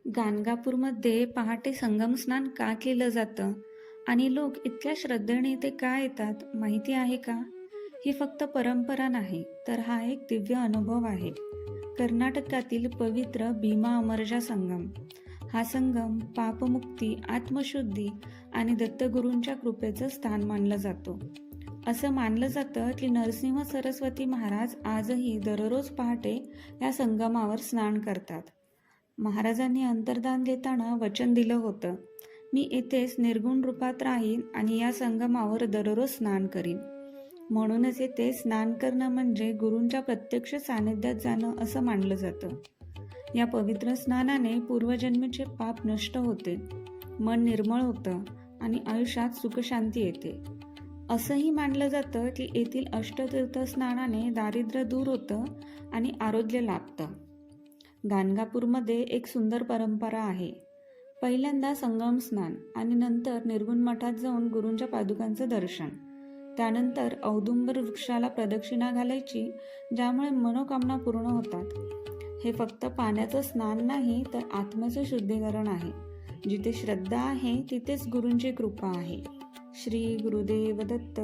गाणगापूरमध्ये पहाटे संगम स्नान का केलं जातं आणि लोक इतक्या श्रद्धेने इथे का येतात माहिती आहे का? ही फक्त परंपरा नाही, तर हा एक दिव्य अनुभव आहे. कर्नाटकातील पवित्र भीमा अमरजा संगम. हा संगम पापमुक्ती, आत्मशुद्धी आणि दत्तगुरूंच्या कृपेचं स्थान मानलं जातो. असं मानलं जातं की नरसिंह सरस्वती महाराज आजही दररोज पहाटे या संगमावर स्नान करतात. महाराजांनी अंतर्दान देताना वचन दिलं होतं, मी येथेच निर्गुण रूपात राहीन आणि या संगमावर दररोज स्नान करीन. म्हणूनच येथे स्नान करणं म्हणजे गुरूंच्या प्रत्यक्ष सानिध्यात जाणं असं मानलं जातं. या पवित्र स्नानाने पूर्वजन्मीचे पाप नष्ट होते, मन निर्मळ होतं आणि आयुष्यात सुखशांती येते. असंही मानलं जातं की येथील अष्टतीर्थ स्नानाने दारिद्र्य दूर होतं आणि आरोग्य लाभतं. गाणगापूरमध्ये एक सुंदर परंपरा आहे. पहिल्यांदा संगम स्नान आणि नंतर निर्गुण मठात जाऊन गुरूंच्या पादुकांचं दर्शन. त्यानंतर औदुंबर वृक्षाला प्रदक्षिणा घालायची, ज्यामुळे मनोकामना पूर्ण होतात. हे फक्त पाण्याचं स्नान नाही, तर आत्म्याचं शुद्धीकरण आहे. जिथे श्रद्धा आहे तिथेच गुरूंची कृपा आहे. श्री गुरुदेव दत्त.